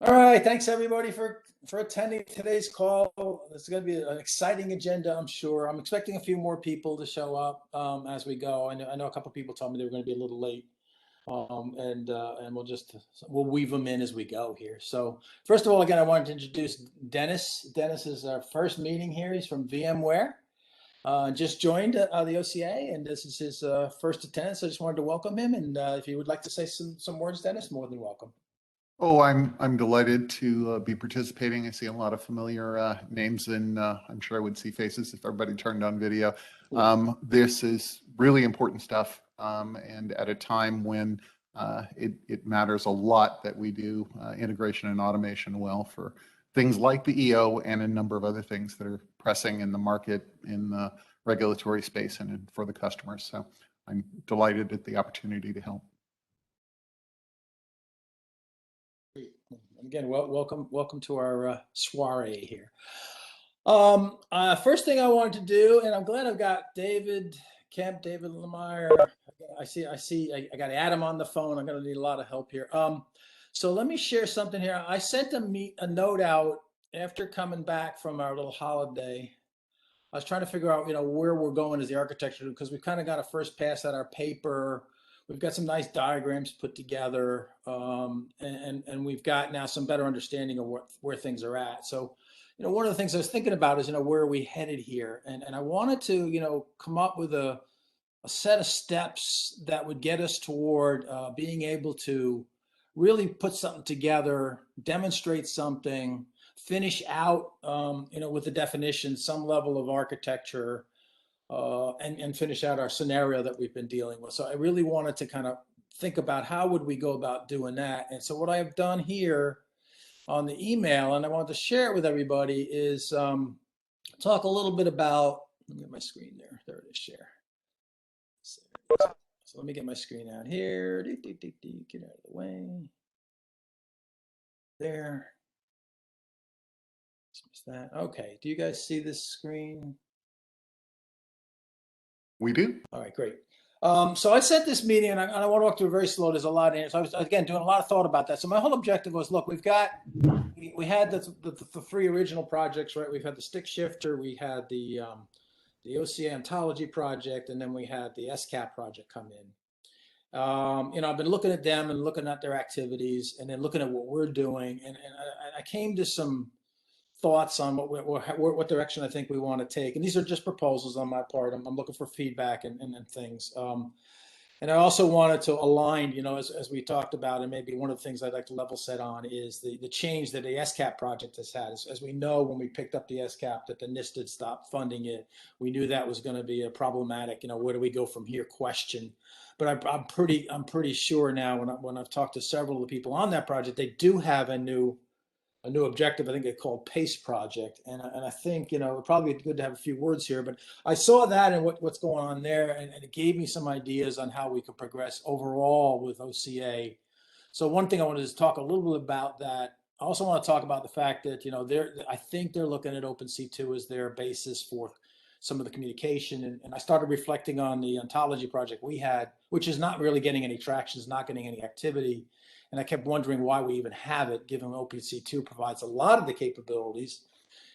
All right, thanks everybody for attending today's call. This is going to be an exciting agenda, I'm sure. I'm expecting a few more people to show up as we go. I know a couple people told me they were going to be a little late, and we'll weave them in as we go here. So first of all, again, I wanted to introduce Dennis. Dennis is our first meeting here. He's from VMware. Just joined the OCA, and this is his first attendance. I just wanted to welcome him, and if you would like to say some words, Dennis, more than welcome. Oh, I'm delighted to be participating. I see a lot of familiar names, and I'm sure I would see faces if everybody turned on video. This is really important stuff, and at a time when it matters a lot that we do integration and automation well for things like the EO and a number of other things that are pressing in the market, in the regulatory space, and for the customers. So I'm delighted at the opportunity to help. Again, welcome to our soiree here. First thing I wanted to do, and I'm glad I've got David Kemp, David Lemire. I got Adam on the phone. I'm going to need a lot of help here. So let me share something here. I sent a note out after coming back from our little holiday. I was trying to figure out, where we're going as the architecture, because we've kind of got a first pass at our paper. We've got some nice diagrams put together, and we've got now some better understanding of where things are at. So, one of the things I was thinking about is, where are we headed here? And I wanted to, come up with a set of steps that would get us toward being able to really put something together, demonstrate something, finish out, with the definition, some level of architecture, and finish out our scenario that we've been dealing with. So I really wanted to kind of think about how would we go about doing that. And so what I have done here on the email, and I want to share it with everybody, is talk a little bit about, let me get my screen there. There it is, share. So let me get my screen out here. Get out of the way. There. Dismiss that. Okay. Do you guys see this screen? We do. All right, great. So I set this meeting, and I want to walk through it very slow. There's a lot in it. So I was, again, doing a lot of thought about that. So my whole objective was, look, we had the three original projects, right? We've had the stick shifter, we had the OCA ontology project, and then we had the SCAP project come in. I've been looking at them and looking at their activities, and then looking at what we're doing, and I came to some thoughts on what direction I think we want to take. And these are just proposals on my part. I'm looking for feedback and things. And I also wanted to align, as we talked about, and maybe one of the things I'd like to level set on is the change that the SCAP project has had. As we know, when we picked up the SCAP, that the NIST had stopped funding it. We knew that was going to be a problematic, where do we go from here question. But I'm pretty sure now, when I've talked to several of the people on that project, they do have a new objective. I think they called PACE project, and I think it'd probably be good to have a few words here. But I saw that and what's going on there, and it gave me some ideas on how we could progress overall with OCA. So one thing I wanted to talk a little bit about that. I also want to talk about the fact that I think they're looking at OpenC2 as their basis for some of the communication, and I started reflecting on the ontology project we had, which is not really getting any traction, is not getting any activity. And I kept wondering why we even have it, given OpenC2 provides a lot of the capabilities.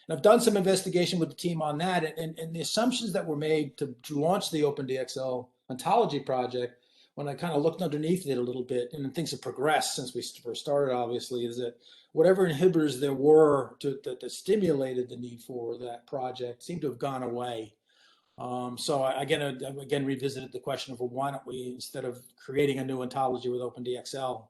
And I've done some investigation with the team on that, and the assumptions that were made to launch the OpenDXL ontology project, when I kind of looked underneath it a little bit, and things have progressed since we first started, obviously, is that whatever inhibitors there were that stimulated the need for that project seem to have gone away. So I again revisited the question of, well, why don't we, instead of creating a new ontology with OpenDXL,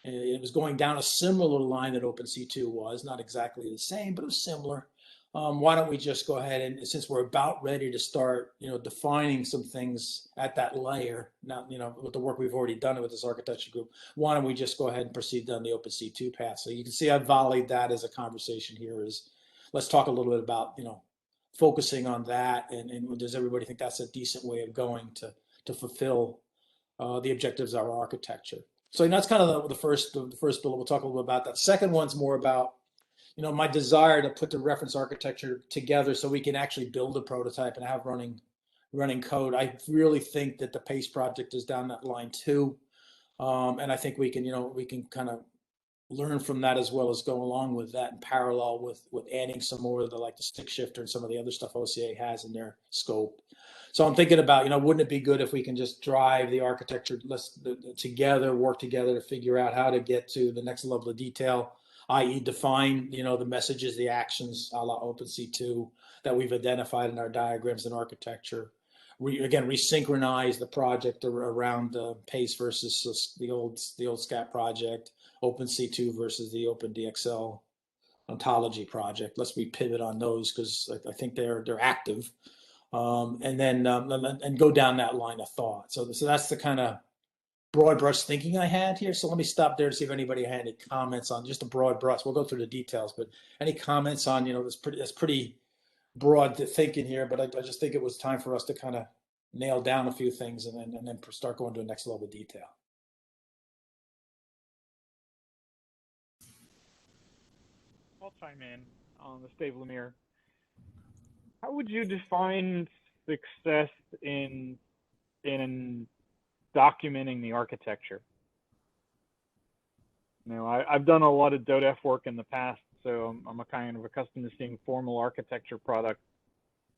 it was going down a similar line that OpenC2 was, not exactly the same, but it was similar. Why don't we just go ahead and, since we're about ready to start, defining some things at that layer, now, with the work we've already done with this architecture group, why don't we just go ahead and proceed down the OpenC2 path? So you can see I volleyed that as a conversation here. Is let's talk a little bit about, focusing on that, and does everybody think that's a decent way of going to fulfill the objectives of our architecture? So that's kind of the first bullet. We'll talk a little bit about that. Second one's more about, my desire to put the reference architecture together so we can actually build a prototype and have running code. I really think that the PACE project is down that line too, and I think we can kind of learn from that as well as go along with that in parallel with adding some more of the like the stick shifter and some of the other stuff OCA has in their scope. So I'm thinking about, wouldn't it be good if we can just drive the architecture together, work together to figure out how to get to the next level of detail, i.e. define, the messages, the actions a la OpenC2 that we've identified in our diagrams and architecture. Again, resynchronize the project around PACE versus the old SCAT project, OpenC2 versus the OpenDXL ontology project. Let's pivot on those because I think they're active, and then and go down that line of thought. So that's the kind of broad brush thinking I had here. So let me stop there to see if anybody had any comments on just a broad brush. We'll go through the details, but any comments on that's pretty broad thinking here. But I just think it was time for us to kind of nail down a few things and then start going to the next level of detail. I'll chime in on the Dave Lemire. How would you define success in documenting the architecture? I've done a lot of DODEF work in the past, so I'm a kind of accustomed to seeing formal architecture product.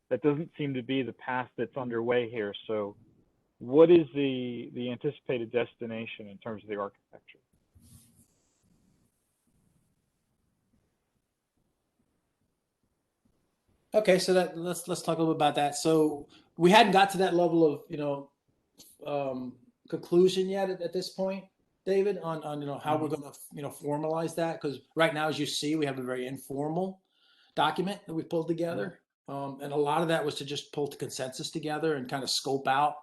That doesn't seem to be the path that's underway here. So what is the anticipated destination in terms of the architecture? Okay, so let's talk a little bit about that. So we hadn't got to that level of conclusion yet at this point, David, on how we're going to formalize that, because right now, as you see, we have a very informal document that we pulled together, and a lot of that was to just pull the consensus together and kind of scope out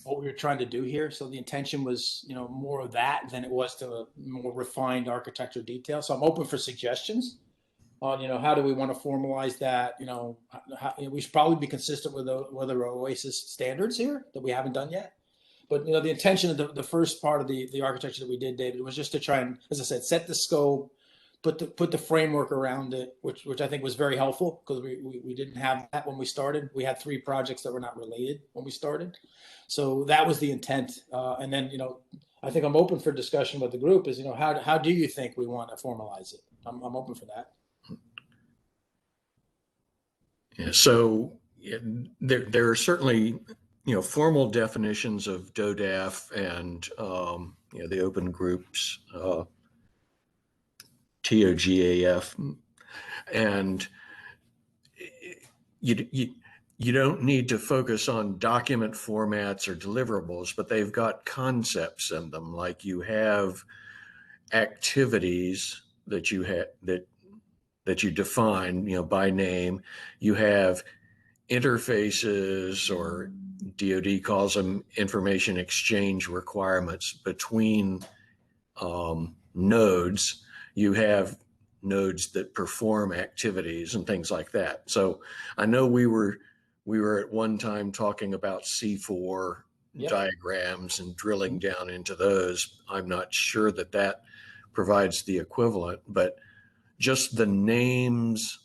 what we were trying to do here. So the intention was more of that than it was to a more refined architecture detail. So I'm open for suggestions on how do we want to formalize that. We should probably be consistent with our OASIS standards here that we haven't done yet. But the intention of the first part of the architecture that we did, David, was just to try and, as I said, set the scope, put the framework around it, which I think was very helpful because we didn't have that when we started. We had 3 projects that were not related when we started, so that was the intent. And then I think I'm open for discussion with the group. Is how do you think we want to formalize it? I'm open for that. Yeah, so there are certainly formal definitions of DODAF and the open groups, TOGAF, and you don't need to focus on document formats or deliverables, but they've got concepts in them. Like you have activities that you have that you define, by name. You have interfaces, or DoD calls them information exchange requirements, between nodes. You have nodes that perform activities and things like that. So I know we were at one time talking about C4 diagrams and drilling down into those. I'm not sure that provides the equivalent, but just the names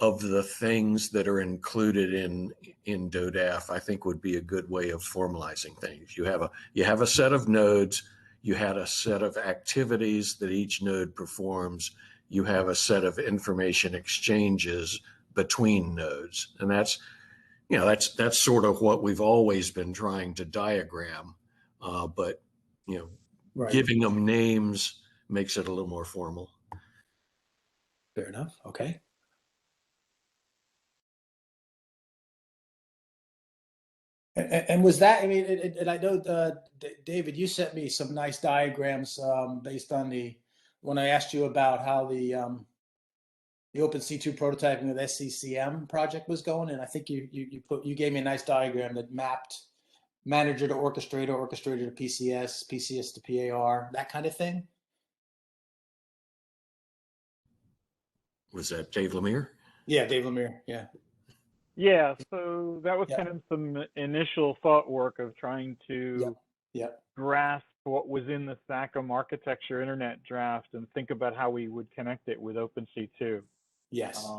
of the things that are included in DODAF, I think, would be a good way of formalizing things. You have a set of nodes, you had a set of activities that each node performs, you have a set of information exchanges between nodes, and that's sort of what we've always been trying to diagram, but Right. Giving them names makes it a little more formal. Fair enough. Okay. And was that, I mean, and I know, David, you sent me some nice diagrams based on when I asked you about how the OpenC2 prototyping with SCCM project was going, and I think you gave me a nice diagram that mapped manager to orchestrator, orchestrator to PCS, PCS to PAR, that kind of thing. Was that Dave Lemire? Yeah, Dave Lemire. Yeah. Yeah, so that was kind of some initial thought work of trying to grasp what was in the SACM architecture internet draft and think about how we would connect it with OpenC2. Yes.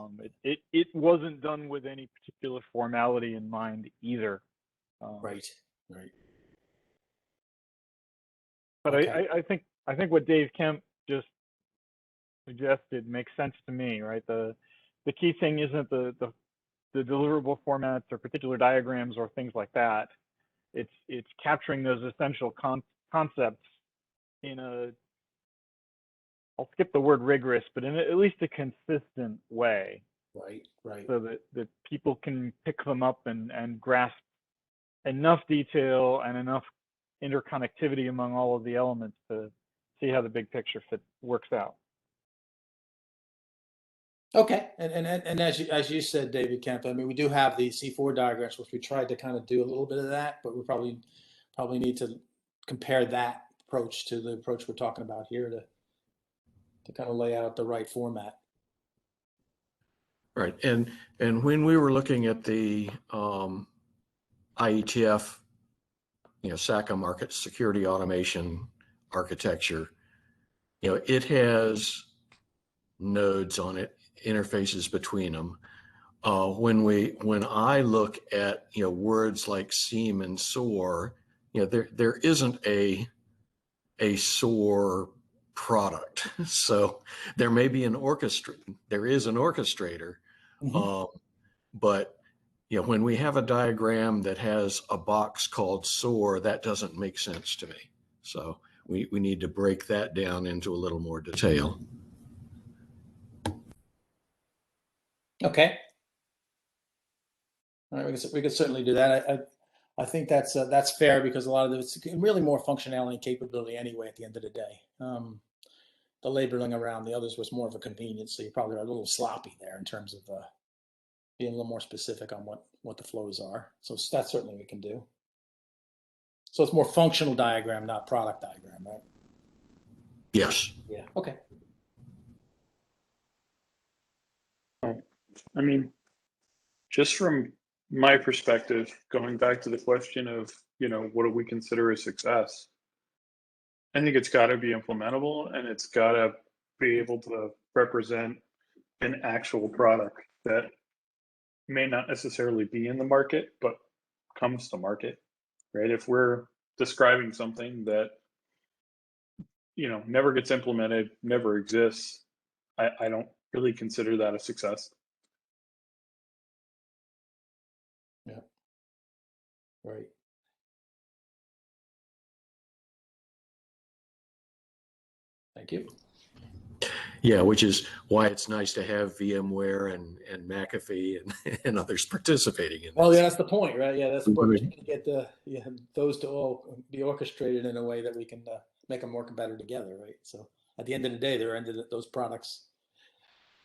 It wasn't done with any particular formality in mind either. Right. But okay. I think what Dave Kemp just suggested makes sense to me, right? The key thing isn't the deliverable formats or particular diagrams or things like that. It's capturing those essential concepts in a, I'll skip the word rigorous, but in at least a consistent way, Right, right. so that people can pick them up and grasp enough detail and enough interconnectivity among all of the elements to see how the big picture works out. Okay, and as you said, David Kemp, I mean, we do have the C4 diagrams, which we tried to kind of do a little bit of that, but we probably need to compare that approach to the approach we're talking about here to kind of lay out the right format. Right. And when we were looking at the IETF, SACA market security automation architecture, it has nodes on it, interfaces between them. When I look at words like SEAM and SOAR, there isn't a SOAR product. So there may be there is an orchestrator, but when we have a diagram that has a box called SOAR, that doesn't make sense to me. So we need to break that down into a little more detail. Okay. All right, we could certainly do that. I think that's fair because a lot of it's really more functionality and capability anyway at the end of the day. The labeling around the others was more of a convenience, so you probably are a little sloppy there in terms of being a little more specific on what the flows are. So that's certainly we can do. So it's more functional diagram, not product diagram, right? Yes. Yeah. Okay. I mean, just from my perspective, going back to the question of, what do we consider a success? I think it's got to be implementable and it's got to be able to represent an actual product that may not necessarily be in the market, but comes to market, right? If we're describing something that, never gets implemented, never exists, I don't really consider that a success. Yeah. Right. Thank you. Yeah, which is why it's nice to have VMware and McAfee and others participating in this. Well, yeah, that's the point, right? Yeah, that's what we can get those to all be orchestrated in a way that we can make them work better together, right? So at the end of the day, those products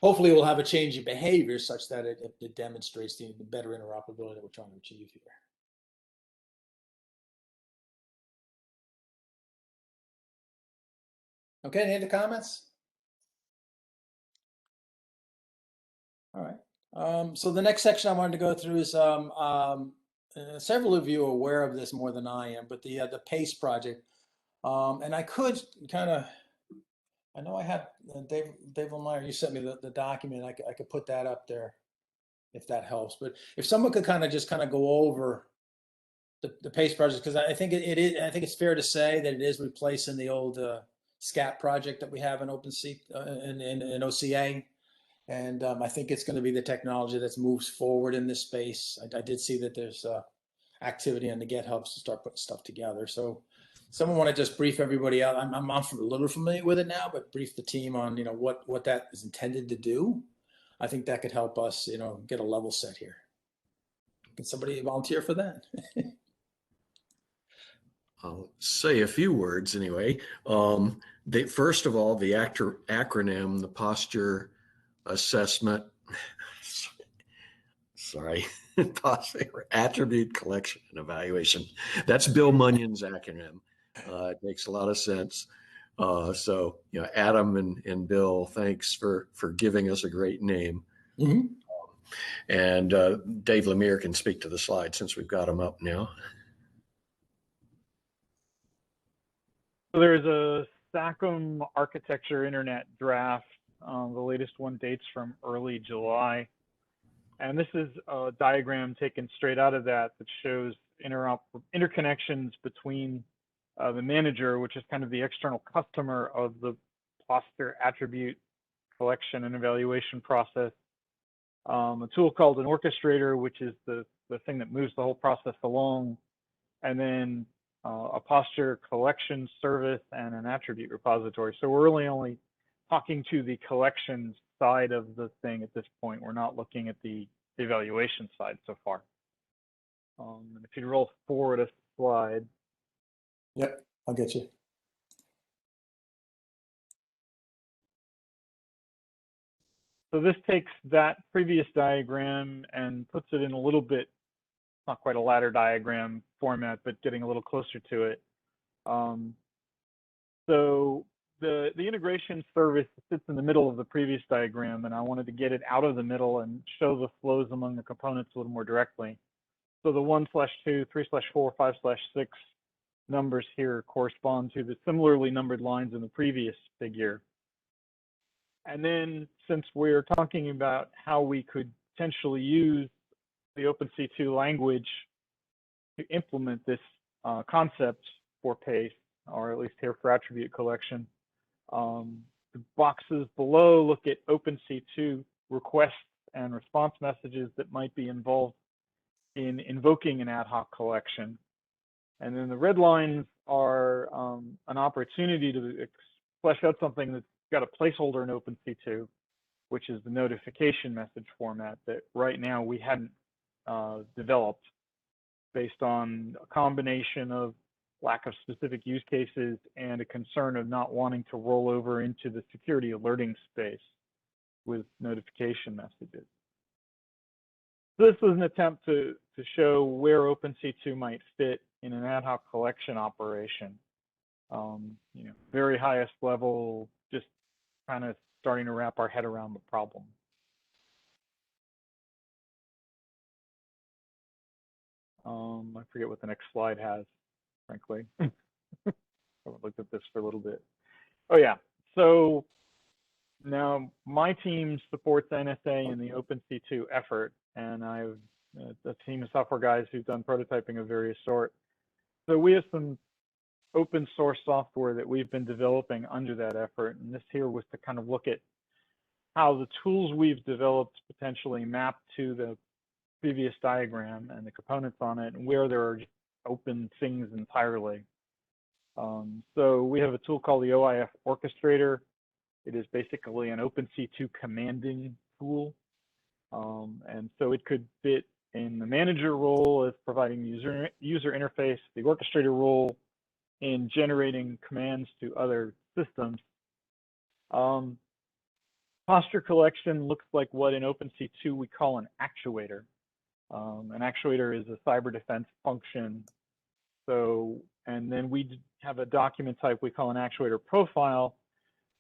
hopefully will have a change in behavior such that it demonstrates the better interoperability that we're trying to achieve here. Okay, any other comments? All right. So the next section I wanted to go through is several of you are aware of this more than I am, but the PACE project. And I could kind of, I know I had Dave Lemire, you sent me the document. I could put that up there if that helps. But if someone could kind of go over the PACE project, because I think it is, I think it's fair to say that it is replacing the old SCAT project that we have in OpenSea in OCA. And I think it's going to be the technology that moves forward in this space. I did see that there's activity on the GitHubs to start putting stuff together. So someone want to just brief everybody out. I'm a little familiar with it now, but brief the team on, what that is intended to do. I think that could help us, get a level set here. Can somebody volunteer for that? I'll say a few words anyway. First of all, the acronym, the posture assessment, attribute collection and evaluation. That's Bill Munyon's acronym. It makes a lot of sense. So, Adam and Bill, thanks for giving us a great name. Mm-hmm. And Dave Lemire can speak to the slide since we've got him up now. So there's a SACM architecture internet draft. The latest one dates from early July. And this is a diagram taken straight out of that shows interconnections between the manager, which is kind of the external customer of the posture attribute collection and evaluation process, a tool called an orchestrator, which is the thing that moves the whole process along, and then a posture collection service and an attribute repository. So we're really only talking to the collection side of the thing at this point. We're not looking at the evaluation side so far. And if you roll forward a slide. Yep, I'll get you. So this takes that previous diagram and puts it in a little bit, not quite a ladder diagram format, but getting a little closer to it. So the integration service sits in the middle of the previous diagram, and I wanted to get it out of the middle and show the flows among the components a little more directly. So the 1/2, 3/4, 5/6 numbers here correspond to the similarly numbered lines in the previous figure. And then, since we're talking about how we could potentially use the OpenC2 language to implement this concept for PACE, or at least here for attribute collection, the boxes below look at OpenC2 requests and response messages that might be involved in invoking an ad hoc collection. And then the red lines are an opportunity to flesh out something that's got a placeholder in OpenC2, which is the notification message format that right now we hadn't developed based on a combination of lack of specific use cases and a concern of not wanting to roll over into the security alerting space with notification messages. This was an attempt to show where OpenC2 might fit in an ad hoc collection operation. Very highest level, just kind of starting to wrap our head around the problem. I forget what the next slide has, frankly. I haven't looked at this for a little bit. Oh yeah, so now my team supports NSA in the OpenC2 effort, and I have a team of software guys who've done prototyping of various sort. So we have some open source software that we've been developing under that effort, and this here was to kind of look at how the tools we've developed potentially map to the previous diagram and the components on it, and where there are open things entirely. So we have a tool called the OIF Orchestrator. It is basically an OpenC2 commanding tool. And so it could fit in the manager role as providing user interface, the orchestrator role in generating commands to other systems. Posture collection looks like what in OpenC2 we call an actuator. An actuator is a cyber defense function. So, and then we have a document type we call an actuator profile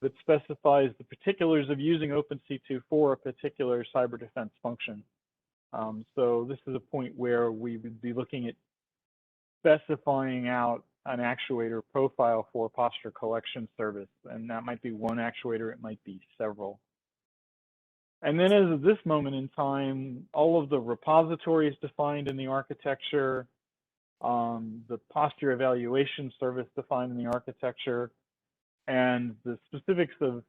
that specifies the particulars of using OpenC2 for a particular cyber defense function. So this is a point where we would be looking at specifying out an actuator profile for posture collection service, and that might be one actuator, it might be several. And then as of this moment in time, all of the repositories defined in the architecture, the posture evaluation service defined in the architecture, and the specifics of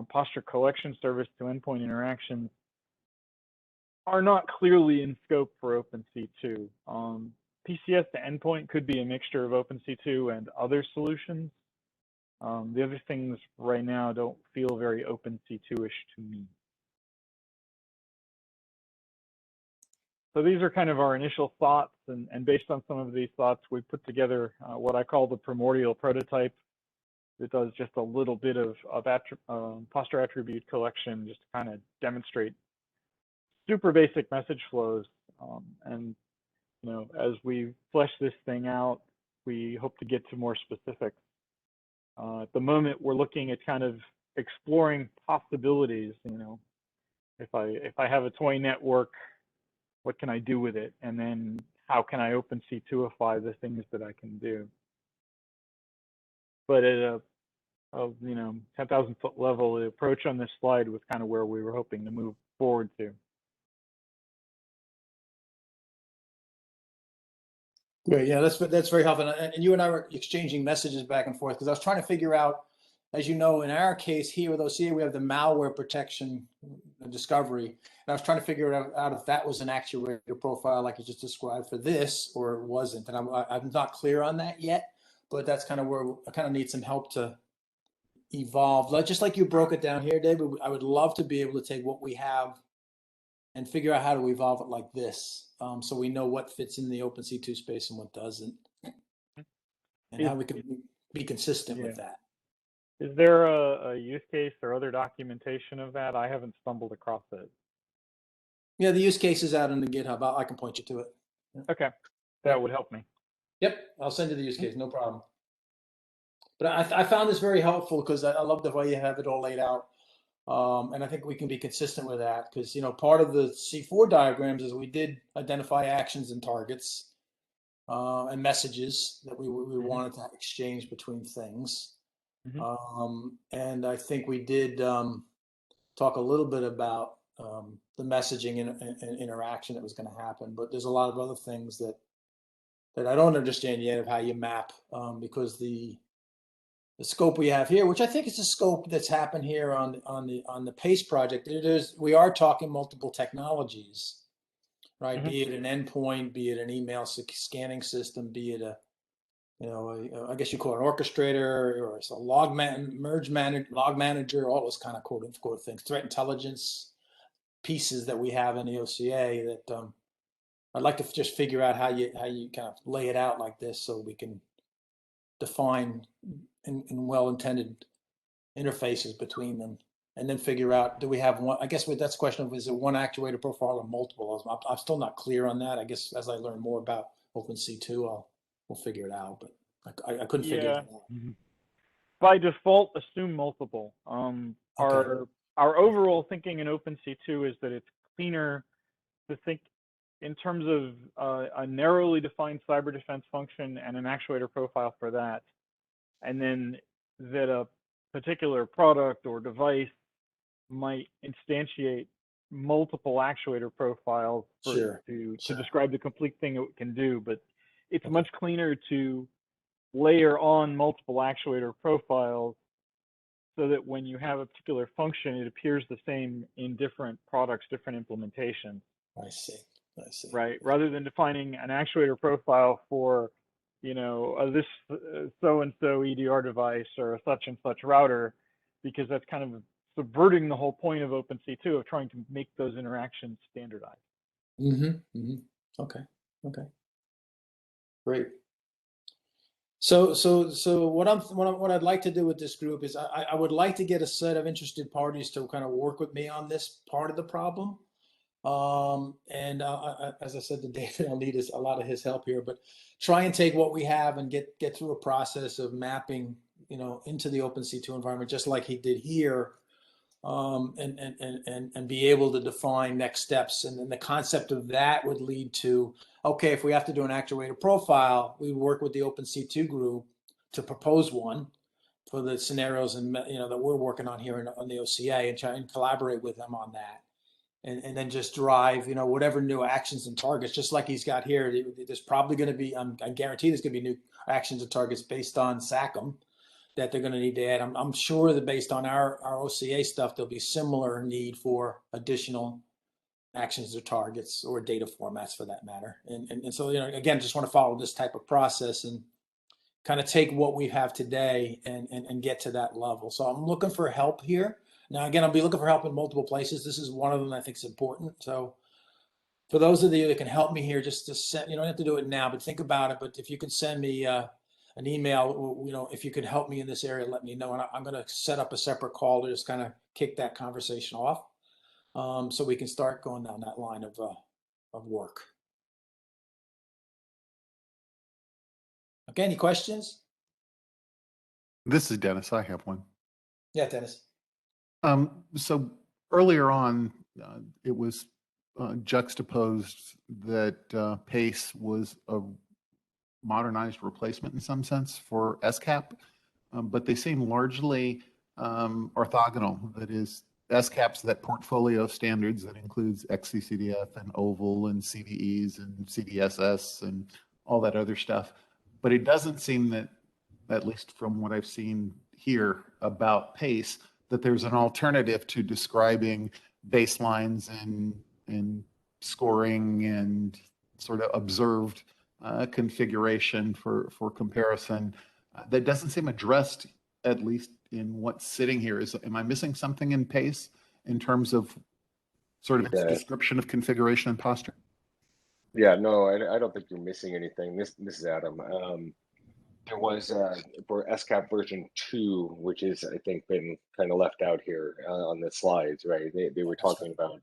posture collection service to endpoint interactions are not clearly in scope for OpenC2. PCS to endpoint could be a mixture of OpenC2 and other solutions. The other things right now don't feel very OpenC2-ish to me. So these are kind of our initial thoughts, and based on some of these thoughts, we put together what I call the primordial prototype. It does just a little bit of posture attribute collection, just to kind of demonstrate super basic message flows. And as we flesh this thing out, we hope to get to more specifics. At the moment, we're looking at kind of exploring possibilities. If I have a toy network, what can I do with it? And then how can I OpenC2ify the things that I can do? But at a 10,000 foot level, the approach on this slide was kind of where we were hoping to move forward to. Great, yeah, that's very helpful. And you and I were exchanging messages back and forth because I was trying to figure out as you know, in our case here with OCA, we have the malware protection discovery. And I was trying to figure out if that was an actuator profile like you just described for this, or it wasn't. And I'm not clear on that yet, but that's kind of where I kind of need some help to evolve. Just like you broke it down here, David, I would love to be able to take what we have and figure out how to evolve it like this. So we know what fits in the OpenC2 space and what doesn't, and how we can be consistent with that. Is there a use case or other documentation of that? I haven't stumbled across it. Yeah, the use case is out on the GitHub. I can point you to it. Okay, that would help me. Yep, I'll send you the use case, no problem. But I found this very helpful because I love the way you have it all laid out. And I think we can be consistent with that because, you know, part of the C4 diagrams is we did identify actions and targets and messages that we wanted to exchange between things. And I think we did talk a little bit about the messaging and interaction that was going to happen, but there's a lot of other things that I don't understand yet of how you map because the scope we have here, which I think is the scope that's happened here on the PACE project. We are talking multiple technologies, right? Be it an endpoint, be it an email scanning system, be it I guess you call it an orchestrator or it's a log manager, all those kind of quote unquote things, threat intelligence pieces that we have in the OCA that I'd like to just figure out how you kind of lay it out like this so we can define in well-intended interfaces between them, and then figure out, do we have one? I guess that's the question of, is it one actuator profile or multiple? I'm still not clear on that. I guess as I learn more about OpenC2, we'll figure it out, but I couldn't figure it out. By default, assume multiple. Okay. Our overall thinking in OpenC2 is that it's cleaner to think in terms of a narrowly defined cyber defense function and an actuator profile for that, and then that a particular product or device might instantiate multiple actuator profiles to describe the complete thing it can do. But it's much cleaner to layer on multiple actuator profiles so that when you have a particular function, it appears the same in different products, different implementations. I see. Right, rather than defining an actuator profile for, this so-and-so EDR device or a such and such router, because that's kind of subverting the whole point of OpenC2 of trying to make those interactions standardized. Okay. Great. So what I'd like to do with this group is I would like to get a set of interested parties to kind of work with me on this part of the problem. And as I said to David, I'll need a lot of his help here, but try and take what we have and get through a process of mapping, into the OpenC2 environment, just like he did here, and be able to define next steps. And then the concept of that would lead to, okay, if we have to do an actuator profile, we work with the OpenC2 group to propose one for the scenarios and that we're working on here on the OCA, and try and collaborate with them on that. And then just drive, whatever new actions and targets, just like he's got here. There's probably going to be, I guarantee there's going to be new actions and targets based on SACM that they're going to need to add. I'm sure that based on our OCA stuff, there'll be similar need for additional actions or targets or data formats for that matter. And so, again, just want to follow this type of process and kind of take what we have today and get to that level. So I'm looking for help here. Now, again, I'll be looking for help in multiple places. This is one of them I think is important. So for those of you that can help me here, just send, you don't have to do it now, but think about it. But if you can send me an email, if you could help me in this area, let me know. And I'm going to set up a separate call to just kind of kick that conversation off so we can start going down that line of work. Okay, any questions? This is Dennis. I have one. Yeah, Dennis. So earlier on, it was juxtaposed that PACE was a modernized replacement in some sense for SCAP, but they seem largely orthogonal. That is, SCAP's that portfolio of standards that includes XCCDF and OVAL and CVEs and CDSS and all that other stuff. But it doesn't seem that, at least from what I've seen here about PACE, that there's an alternative to describing baselines and scoring and sort of observed configuration for comparison that doesn't seem addressed, at least in what's sitting here. Am I missing something in PACE in terms of sort of its description of configuration and posture? Yeah, no, I don't think you're missing anything. This is Adam. There was for SCAP version 2, which is, I think, been kind of left out here on the slides, right? They were talking about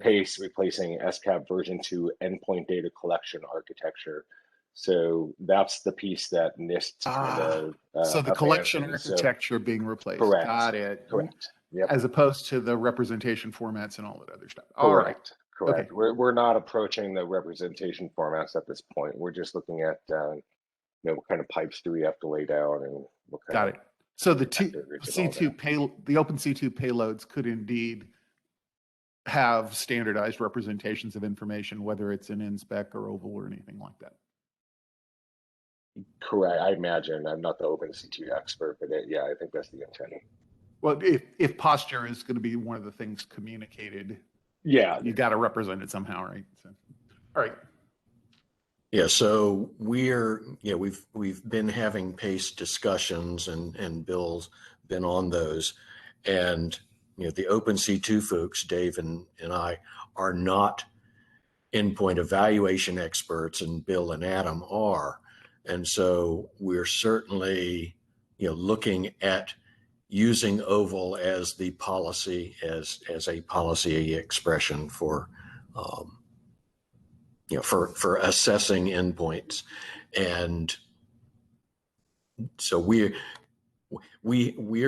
PACE replacing SCAP version 2 endpoint data collection architecture. So that's the piece that NIST kind of so the collection abandoned. architecture being replaced. Correct. Got it. Correct. Yep. As opposed to the representation formats and all that other stuff. All right. Correct. Okay. We're not approaching the representation formats at this point. We're just looking at what kind of pipes do we have to lay down and what kind Got of it. So the the open C2 payloads could indeed have standardized representations of information, whether it's in InSpec or OVAL or anything like that. Correct. I imagine. I'm not the OpenC2 expert, but yeah, I think that's the intent. Well, if posture is going to be one of the things communicated, yeah, you got to represent it somehow, right? So, all right. Yeah, so we've been having PACE discussions and Bill's been on those, and the OpenC2 folks, Dave and I, are not endpoint evaluation experts, and Bill and Adam are, and so we're certainly looking at using OVAL as the policy as a policy expression for for assessing endpoints. And so we're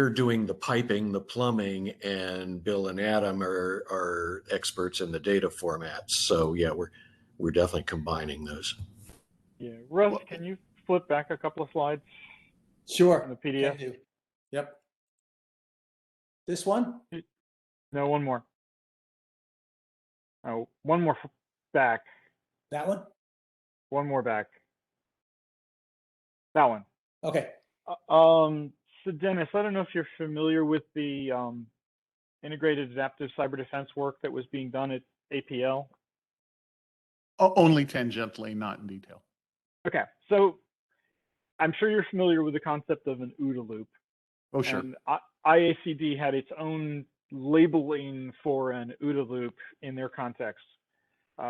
doing the piping, the plumbing, and Bill and Adam are experts in the data formats. So yeah, we're definitely combining those. Yeah, Russ, can you flip back a couple of slides? Sure. In the PDF. Can do. Yep. This one? No, one more. Oh, one more back. That one? One more back. That one. Okay. So Dennis, I don't know if you're familiar with the integrated adaptive cyber defense work that was being done at APL. Only tangentially, not in detail. Okay, so I'm sure you're familiar with the concept of an Ooda Loop. Oh, sure. And IACD had its own labeling for an Ooda Loop in their context,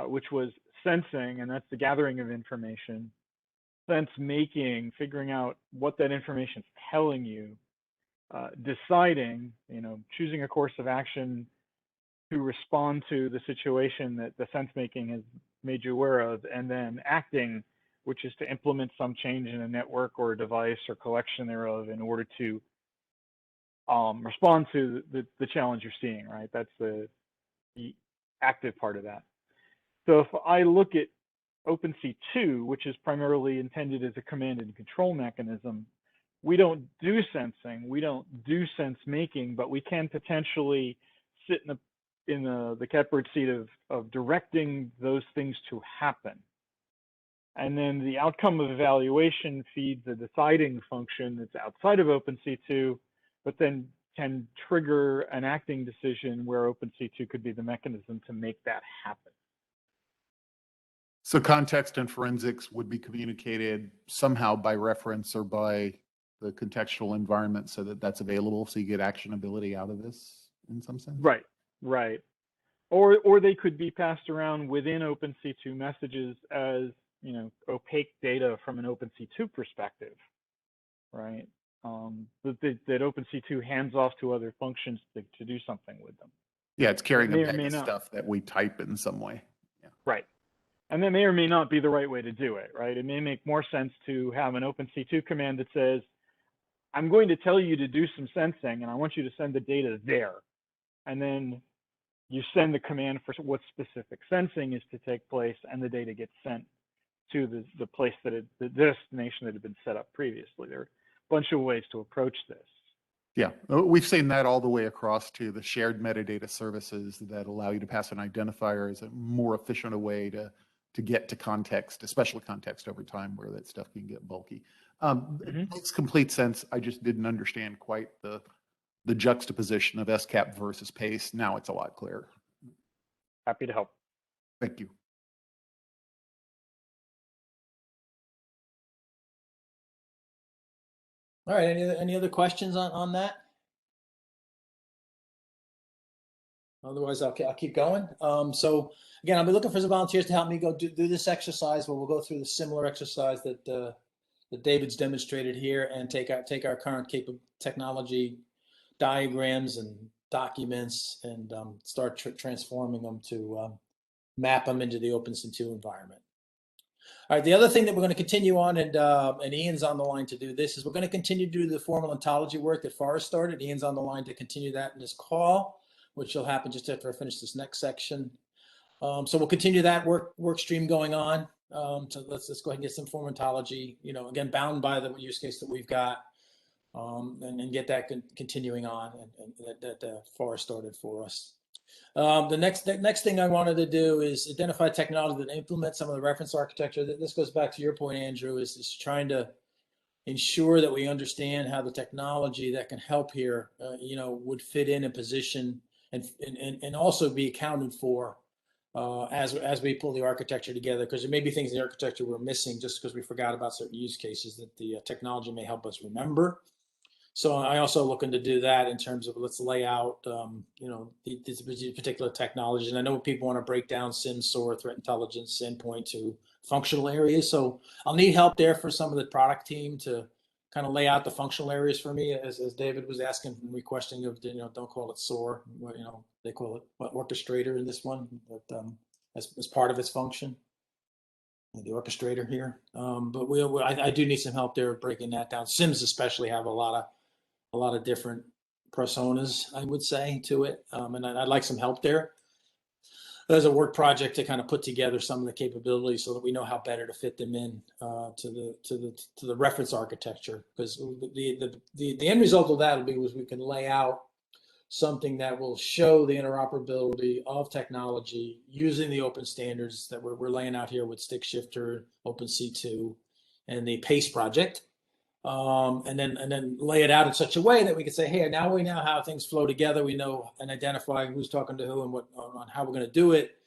which was sensing, and that's the gathering of information, sense making, figuring out what that information is telling you, deciding, choosing a course of action to respond to the situation that the sense making has made you aware of, and then acting, which is to implement some change in a network or a device or collection thereof in order to respond to the challenge you're seeing, right? That's the active part of that. So if I look at OpenC2, which is primarily intended as a command and control mechanism, we don't do sensing, we don't do sense making, but we can potentially sit in the catbird seat of directing those things to happen. And then the outcome of evaluation feeds a deciding function that's outside of OpenC2, but then can trigger an acting decision where OpenC2 could be the mechanism to make that happen. So context and forensics would be communicated somehow by reference or by the contextual environment so that that's available, so you get actionability out of this in some sense? Right. Or they could be passed around within OpenC2 messages as, opaque data from an OpenC2 perspective, right? That OpenC2 hands off to other functions to do something with them. Yeah, it's carrying may a bag of not. Stuff that we type in some way. Yeah. Right. And that may or may not be the right way to do it, right? It may make more sense to have an OpenC2 command that says, I'm going to tell you to do some sensing, and I want you to send the data there. And then you send the command for what specific sensing is to take place, and the data gets sent to the place the destination that had been set up previously. There are a bunch of ways to approach this. Yeah, we've seen that all the way across to the shared metadata services that allow you to pass an identifier as a more efficient way to get to context, especially context over time where that stuff can get bulky. It makes complete sense. I just didn't understand quite the juxtaposition of SCAP versus PACE. Now it's a lot clearer. Happy to help. Thank you. All right, any other questions on that? Otherwise, I'll keep going. So again, I'll be looking for some volunteers to help me go do this exercise, where we'll go through the similar exercise that that David's demonstrated here, and take our current technology diagrams and documents, and start transforming them to map them into the OpenC2 environment. All right, the other thing that we're going to continue on, and Ian's on the line to do this, is we're going to continue to do the formal ontology work that Forrest started. Ian's on the line to continue that in this call, which will happen just after I finish this next section. So we'll continue that work stream going on. So let's go ahead and get some formal ontology, again, bound by the use case that we've got, and get that continuing on, and that Forrest started for us. The next thing I wanted to do is identify technology that implement some of the reference architecture. This goes back to your point, Andrew, is trying to ensure that we understand how the technology that can help here, would fit in a position, and also be accounted for as we pull the architecture together, because there may be things in the architecture we're missing just because we forgot about certain use cases that the technology may help us remember. So I also looking to do that in terms of, let's lay out, these particular technologies. And I know people want to break down SIM, SOAR, threat intelligence, endpoint to functional areas. So I'll need help there for some of the product team to kind of lay out the functional areas for me, as David was asking and requesting of, don't call it SOAR, they call it orchestrator in this one, but as part of its function. The orchestrator here, but I do need some help there breaking that down. SIMs especially have a lot of different personas, I would say, to it, and I'd like some help there. There's a work project to kind of put together some of the capabilities so that we know how better to fit them in to the reference architecture, because the end result of that will be we can lay out something that will show the interoperability of technology using the open standards that we're laying out here with Stick Shifter, OpenC2, and the PACE project. And then lay it out in such a way that we can say, hey, now we know how things flow together. We know and identify who's talking to who and what on how we're going to do it.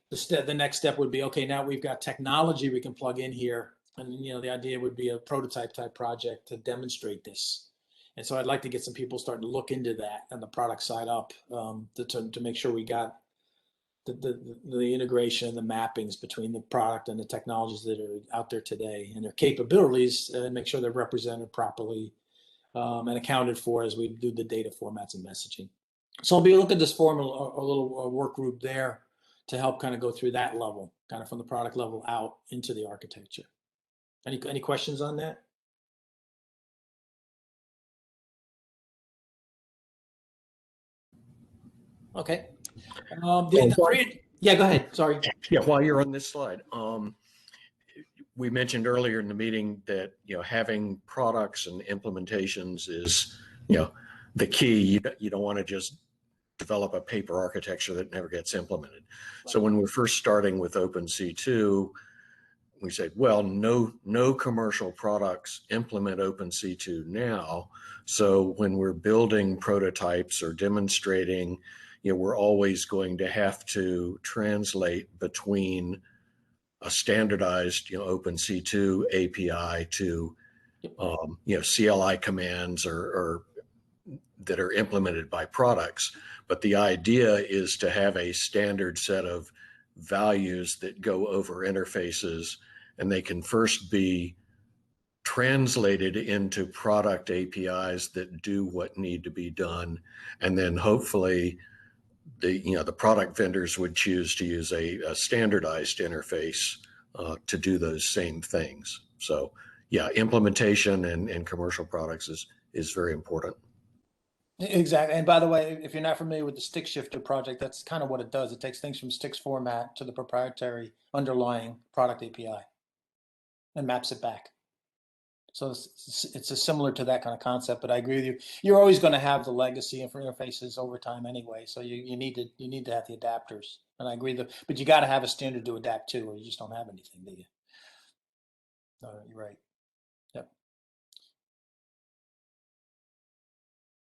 The next step would be, okay, now we've got technology we can plug in here, and the idea would be a prototype type project to demonstrate this. And so I'd like to get some people starting to look into that and the product side up, to make sure we got the integration and the mappings between the product and the technologies that are out there today and their capabilities, and make sure they're represented properly, and accounted for as we do the data formats and messaging. So I'll be looking at this form a little work group there to help kind of go through that level, kind of from the product level out into the architecture. Any questions on that? Okay. Yeah, go ahead. Sorry. Yeah, while you're on this slide, we mentioned earlier in the meeting that having products and implementations is the key. You don't want to just develop a paper architecture that never gets implemented. Right. So when we're first starting with OpenC2, we said, well, no commercial products implement OpenC2 now. So when we're building prototypes or demonstrating, we're always going to have to translate between a standardized, OpenC2 API to, CLI commands or that are implemented by products. But the idea is to have a standard set of values that go over interfaces, and they can first be translated into product APIs that do what need to be done, and then hopefully the product vendors would choose to use a standardized interface to do those same things. So yeah, implementation and commercial products is very important. Exactly. And by the way, if you're not familiar with the Stick Shifter project, that's kind of what it does. It takes things from Sticks format to the proprietary underlying product API and maps it back. So it's similar to that kind of concept, but I agree with you. You're always going to have the legacy interfaces over time anyway. So you need to have the adapters, and I agree but you got to have a standard to adapt to, or you just don't have anything, do you? You're right. Yep.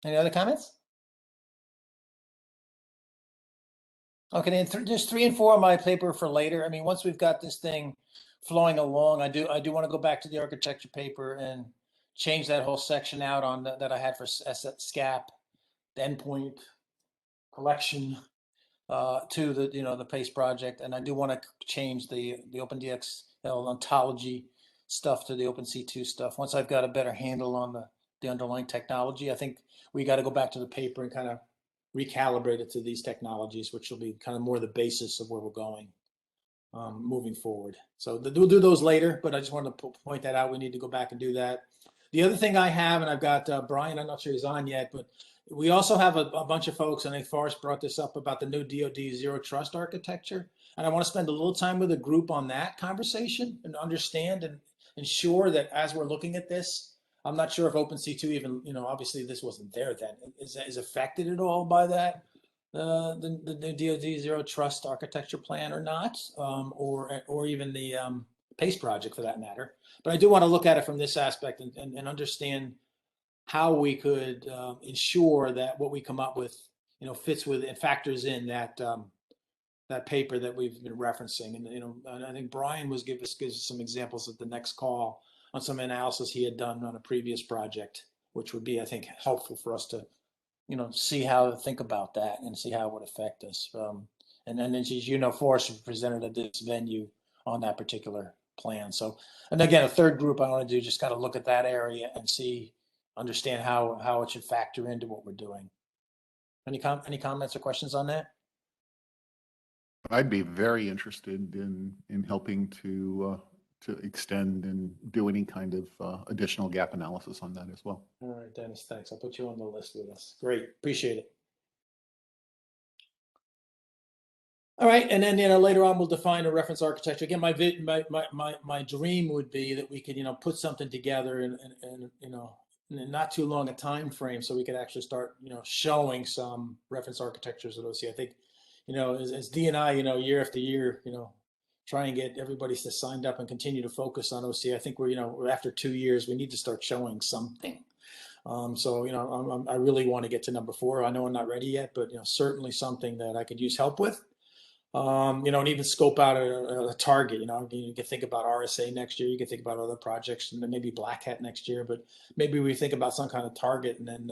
Any other comments? Okay, then just 3 and 4 on my paper for later. I mean, once we've got this thing flowing along, I do want to go back to the architecture paper and change that whole section out on that I had for SCAP, the endpoint collection, to the the PACE project, and I do want to change the OpenDXL ontology stuff to the OpenC2 stuff. Once I've got a better handle on the underlying technology, I think we got to go back to the paper and kind of recalibrate it to these technologies, which will be kind of more the basis of where we're going moving forward. So we'll do those later, but I just wanted to point that out. We need to go back and do that. The other thing I have, and I've got Brian, I'm not sure he's on yet, but we also have a bunch of folks, and I think Forrest brought this up about the new DoD Zero Trust architecture. And I want to spend a little time with a group on that conversation and understand and ensure that as we're looking at this, I'm not sure if OpenC2 even, obviously this wasn't there then, is affected at all by that, the new DoD Zero Trust architecture plan or not, or even the PACE project for that matter. But I do want to look at it from this aspect and understand how we could ensure that what we come up with, fits with and factors in that that paper that we've been referencing. And I think Brian was give us some examples at the next call on some analysis he had done on a previous project, which would be, I think, helpful for us to, see how to think about that and see how it would affect us. And then, as Forrest presented at this venue on that particular plan. So, and again, a third group I want to do just kind of look at that area and understand how it should factor into what we're doing. Any comments or questions on that? I'd be very interested in helping to extend and do any kind of additional gap analysis on that as well. All right, Dennis, thanks. I'll put you on the list with us. Great, appreciate it. All right, and then later on we'll define a reference architecture. Again, my dream would be that we could put something together and in not too long a time frame, so we could actually start showing some reference architectures at OC. I think as D&I year after year try and get everybody signed up and continue to focus on OC. I think we're after 2 years we need to start showing something. So I really want to get to number 4. I know I'm not ready yet, but certainly something that I could use help with. And even scope out a target. You can think about RSA next year. You can think about other projects, and then maybe Black Hat next year. But maybe we think about some kind of target, and then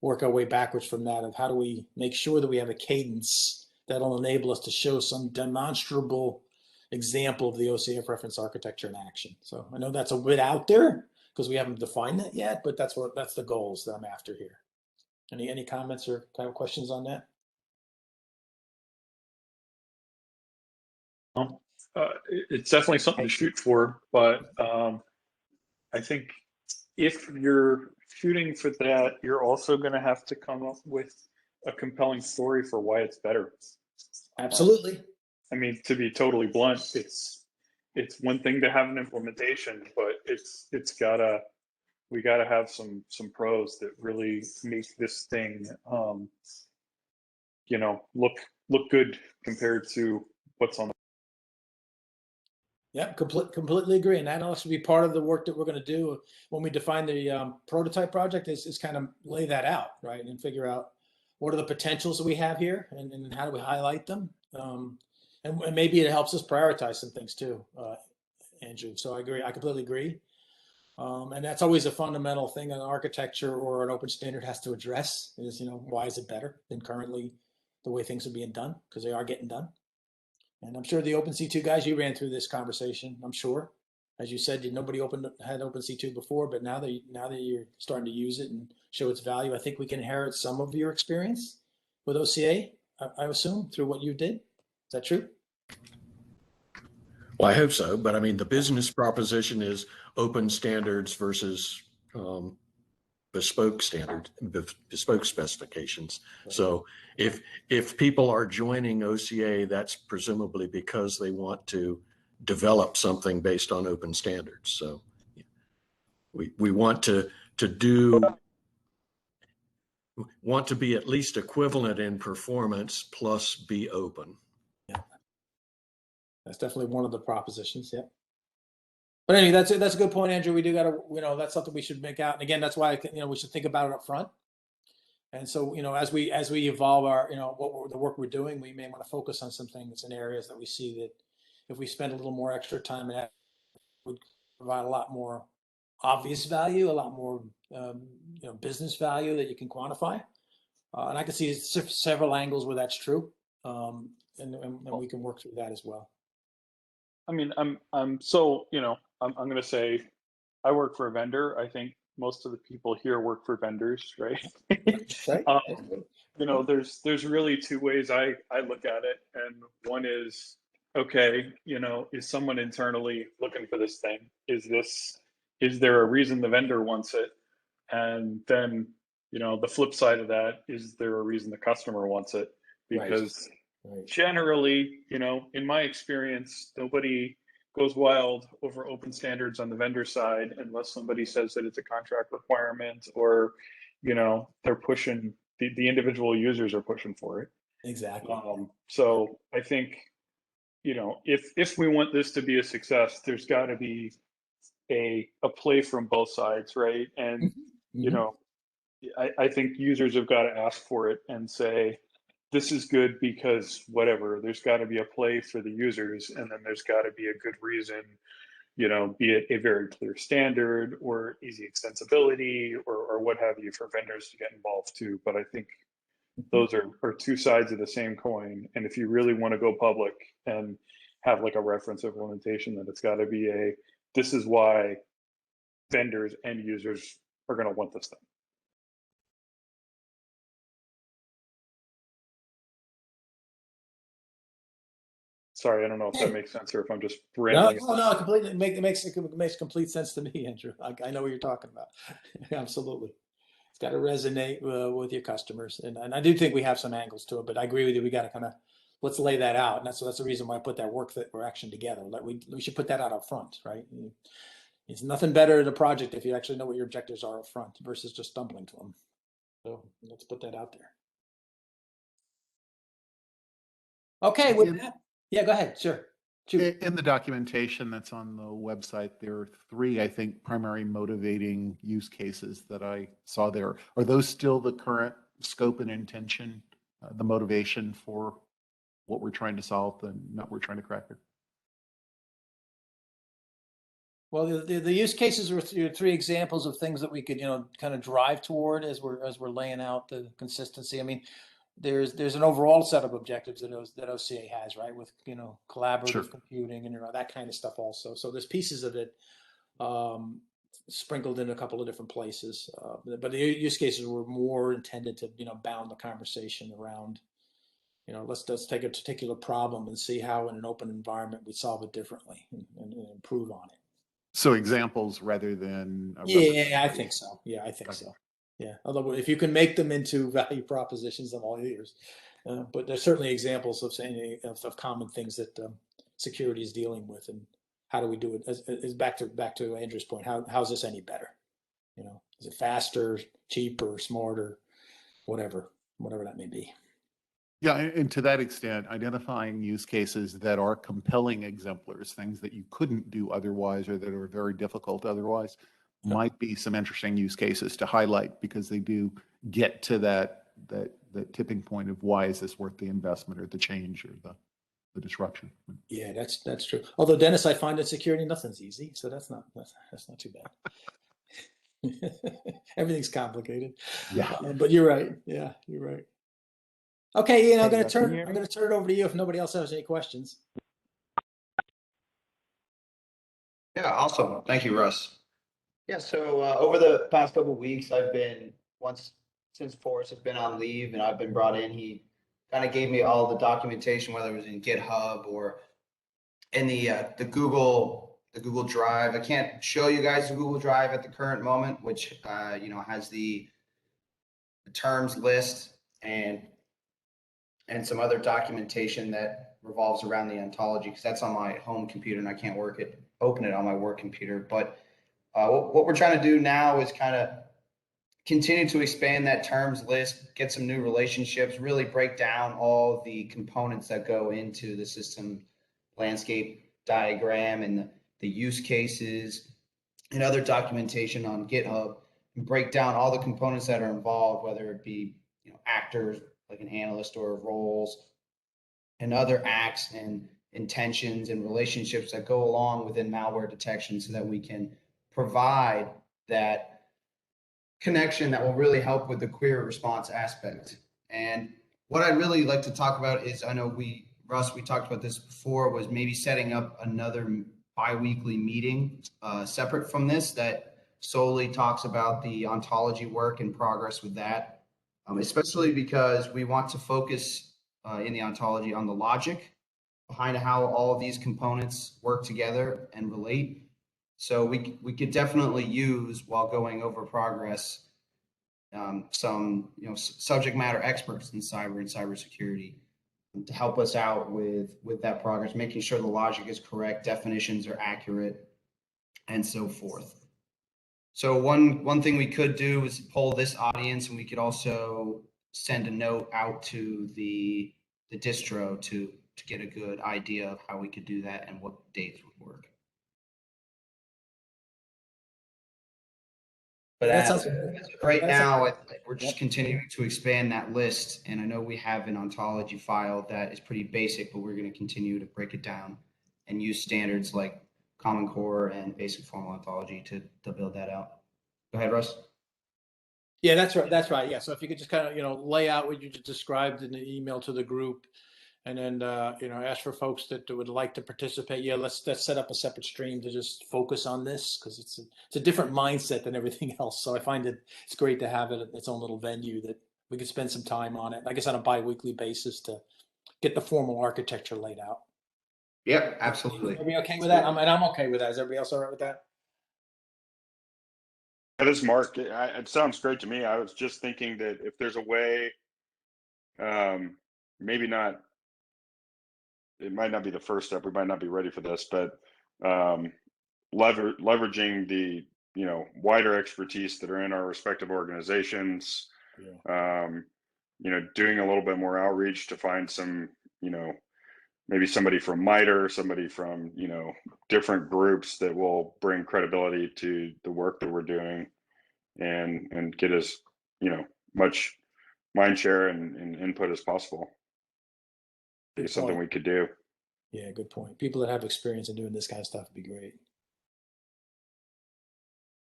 work our way backwards from that. Of how do we make sure that we have a cadence that'll enable us to show some demonstrable example of the OCF reference architecture in action. So I know that's a bit out there because we haven't defined that yet, but that's the goals that I'm after here. Any comments or kind of questions on that? It's definitely something to shoot for, but I think if you're shooting for that, you're also going to have to come up with a compelling story for why it's better. Absolutely. I mean, to be totally blunt, it's one thing to have an implementation, but we gotta have some pros that really make this thing look good compared to what's on. Yeah, completely agree. And that also be part of the work that we're going to do when we define the prototype project is kind of lay that out, right? And figure out what are the potentials that we have here and how do we highlight them? And maybe it helps us prioritize some things too, Andrew. So I agree. I completely agree. And that's always a fundamental thing an architecture or an open standard has to address is, why is it better than currently the way things are being done? Because they are getting done. And I'm sure the OpenC2 guys, you ran through this conversation, I'm sure. As you said, nobody had OpenC2 before, but now that you're starting to use it and show its value, I think we can inherit some of your experience with OCA, I assume, through what you did. Is that true? Well, I hope so. But I mean, the business proposition is open standards versus bespoke specifications. Right. So if people are joining OCA, that's presumably because they want to develop something based on open standards. So we want to be at least equivalent in performance plus be open. Yeah, that's definitely one of the propositions. Yeah. But anyway, that's a good point, Andrew. We do got to, that's something we should make out. And again, that's why we should think about it up front. And so, as we evolve our, the work we're doing, we may want to focus on some things in areas that we see that if we spend a little more extra time in that, would provide a lot more obvious value, a lot more, business value that you can quantify. And I can see several angles where that's true. And we can work through that as well. I mean, I'm so, I'm going to say I work for a vendor. I think most of the people here work for vendors, right? Okay. There's really two ways I look at it. And one is, okay, is someone internally looking for this thing? Is there a reason the vendor wants it? And then, the flip side of that, is there a reason the customer wants it? Because generally, in my experience, nobody goes wild over open standards on the vendor side unless somebody says that it's a contract requirement, or, they're pushing, the individual users are pushing for it. Exactly. So I think, if we want this to be a success, there's got to be a play from both sides, right? And, I think users have got to ask for it and say, this is good because whatever. There's got to be a play for the users, and then there's got to be a good reason, be it a very clear standard or easy extensibility, or what have you, for vendors to get involved too. But I think those are two sides of the same coin. And if you really want to go public and have like a reference implementation, then it's got to be this is why vendors and users are going to want this thing. Sorry, I don't know if that makes sense or if I'm just rambling. No, completely. It makes complete sense to me, Andrew. I know what you're talking about. Absolutely. It's got to resonate with your customers. And I do think we have some angles to it, but I agree with you. We got to kind of, let's lay that out. And that's the reason why I put that work that we're action together. We should put that out up front, right? It's nothing better in a project if you actually know what your objectives are up front versus just stumbling to them. So let's put that out there. Okay, with that. Yeah, go ahead. Sure. In the documentation that's on the website, there are 3, I think, primary motivating use cases that I saw there. Are those still the current scope and intention, the motivation for what we're trying to solve and what we're trying to crack here? Well, the use cases were 3 examples of things that we could, kind of drive toward as we're laying out the consistency. I mean, there's an overall set of objectives that OCA has, right? With, collaborative computing and that kind of stuff also. So there's pieces of it sprinkled in a couple of different places. But the use cases were more intended to, bound the conversation around, let's take a particular problem and see how in an open environment we solve it differently and improve on it. So examples rather than I think so. Yeah, I think so. Yeah, although if you can make them into value propositions, I'm all ears. But there's certainly examples of common things that security is dealing with, and how do we do it? Is back to Andrew's point. How's this any better? Is it faster, cheaper, smarter, whatever that may be? Yeah, and to that extent, identifying use cases that are compelling exemplars, things that you couldn't do otherwise or that are very difficult otherwise, might be some interesting use cases to highlight, because they do get to that tipping point of why is this worth the investment or the change or the disruption. Yeah, that's true. Although, Dennis, I find in security nothing's easy, so that's not too bad. Everything's complicated. Yeah, but you're right. Yeah, you're right. Okay, Ian, I'm going to turn it over to you if nobody else has any questions. Yeah, awesome. Thank you, Russ. Yeah, so over the past couple of weeks, since Forrest has been on leave and I've been brought in, he kind of gave me all the documentation, whether it was in GitHub or in the Google Drive. I can't show you guys the Google Drive at the current moment, which has the terms list and some other documentation that revolves around the ontology, because that's on my home computer and I can't open it on my work computer. But what we're trying to do now is kind of continue to expand that terms list, get some new relationships, really break down all the components that go into the system landscape diagram and the use cases and other documentation on GitHub, and break down all the components that are involved, whether it be actors like an analyst or roles and other acts and intentions and relationships that go along within malware detection so that we can provide that connection that will really help with the query response aspect. And what I'd really like to talk about is, I know Russ, we talked about this before, was maybe setting up another bi-weekly meeting separate from this that solely talks about the ontology work and progress with that, especially because we want to focus in the ontology on the logic behind how all of these components work together and relate. So we could definitely use, while going over progress, some subject matter experts in cyber and cybersecurity to help us out with that progress, making sure the logic is correct, definitions are accurate, and so forth. So one thing we could do is poll this audience, and we could also send a note out to the distro to get a good idea of how we could do that and what dates would work. But That as sounds right that now, sounds- we're just continuing to expand that list. And I know we have an ontology file that is pretty basic, but we're going to continue to break it down and use standards like Common Core and basic formal ontology to build that out. Go ahead, Russ. Yeah, that's right. That's right. Yeah. So if you could just kind of, lay out what you just described in the email to the group, and then, ask for folks that would like to participate. Yeah, let's set up a separate stream to just focus on this, because it's a different mindset than everything else. So I find it's great to have it at its own little venue that we can spend some time on it, I guess on a bi-weekly basis, to get the formal architecture laid out. Yep, absolutely. Everybody okay with that? I'm okay with that. Is everybody else all right with that? That is Mark. It sounds great to me. I was just thinking that if there's a way, maybe not, it might not be the first step. We might not be ready for this, but leveraging the wider expertise that are in our respective organizations. Yeah. Doing a little bit more outreach to find some, maybe somebody from MITRE, somebody from different groups that will bring credibility to the work that we're doing, and get as much mind share and input as possible. I think it's something we could do. Yeah, good point. People that have experience in doing this kind of stuff would be great.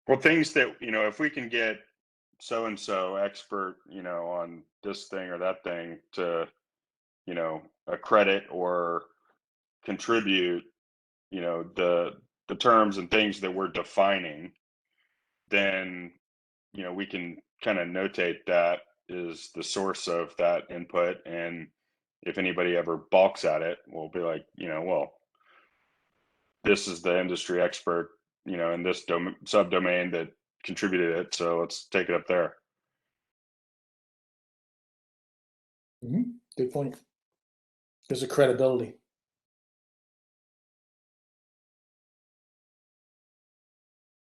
Well, things that if we can get so and so expert on this thing or that thing to accredit or contribute the terms and things that we're defining, then we can kind of notate that is the source of that input. And if anybody ever balks at it, we'll be like, well, this is the industry expert in this subdomain that contributed it, so let's take it up there. Good point. There's a credibility.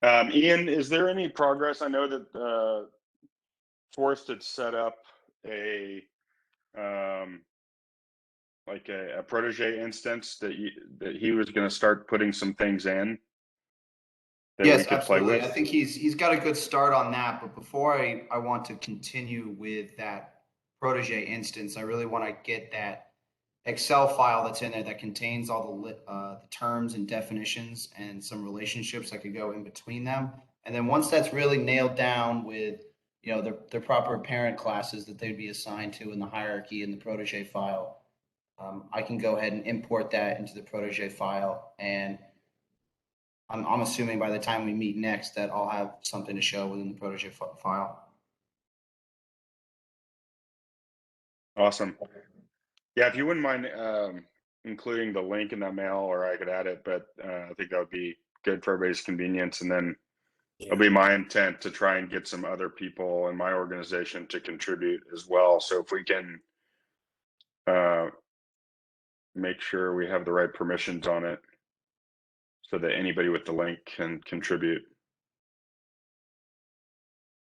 Ian, is there any progress? I know that Forrest had set up a like a protege instance that he was going to start putting some things in that Yes, we could absolutely. play with. I think he's got a good start on that. But before I want to continue with that protege instance, I really want to get that Excel file that's in there that contains all the terms and definitions and some relationships that could go in between them. And then once that's really nailed down with the proper parent classes that they'd be assigned to in the hierarchy in the protege file, I can go ahead and import that into the protege file. And I'm assuming by the time we meet next that I'll have something to show within the protege file. Awesome. Yeah, if you wouldn't mind including the link in that mail, or I could add it, but I think that would be good for everybody's convenience. And then it'll be my intent to try and get some other people in my organization to contribute as well. So if we can make sure we have the right permissions on it so that anybody with the link can contribute.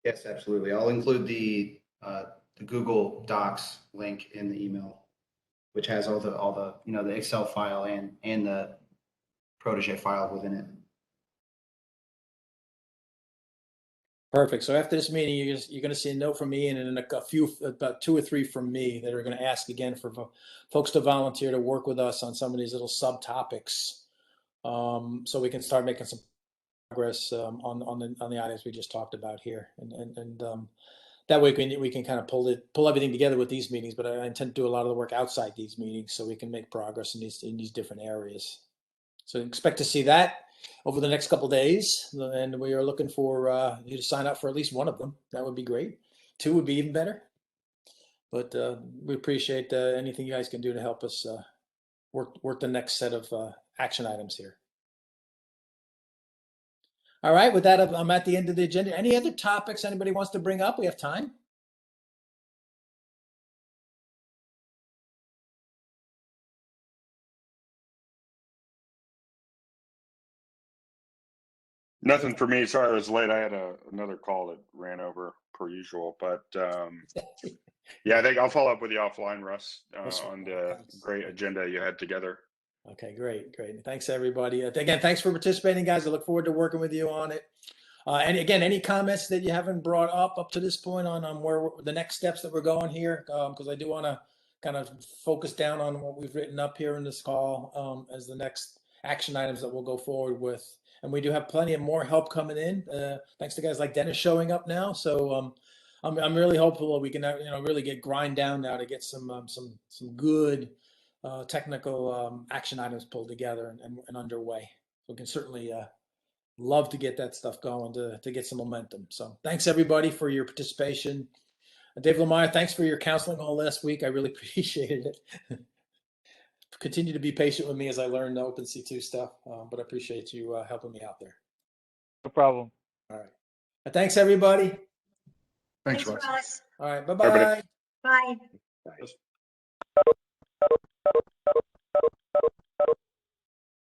Yes, absolutely. I'll include the Google Docs link in the email, which has all the the Excel file and the protege file within it. Perfect. So after this meeting, you're going to see a note from me and then a few, about 2 or 3 from me that are going to ask again for folks to volunteer to work with us on some of these little subtopics, so we can start making some progress on the items we just talked about here, and that way we can kind of pull everything together with these meetings. But I intend to do a lot of the work outside these meetings so we can make progress in these different areas. So expect to see that over the next couple of days, and we are looking for you to sign up for at least one of them. That would be great. 2 would be even better. But we appreciate anything you guys can do to help us work the next set of action items here. All right, with that, I'm at the end of the agenda. Any other topics anybody wants to bring up? We have time. Nothing for me. Sorry I was late. I had another call that ran over per usual. But yeah, I think I'll follow up with you offline, Russ, on the great agenda you had together. Okay, great. Thanks, everybody. Again, thanks for participating, guys. I look forward to working with you on it. And again, any comments that you haven't brought up to this point on where the next steps that we're going here, because I do want to kind of focus down on what we've written up here in this call as the next action items that we'll go forward with. And we do have plenty of more help coming in, thanks to guys like Dennis showing up now. So I'm really hopeful we can really get grind down now to get some good technical action items pulled together and underway. So we can certainly love to get that stuff going to get some momentum. So thanks everybody for your participation. Dave Lamar, thanks for your counseling all last week. I really appreciated it. Continue to be patient with me as I learn the OpenC2 stuff, but I appreciate you helping me out there. No problem. All right. Thanks everybody. Thanks, Russ. Russ. All right. Bye-bye. Bye. Nice.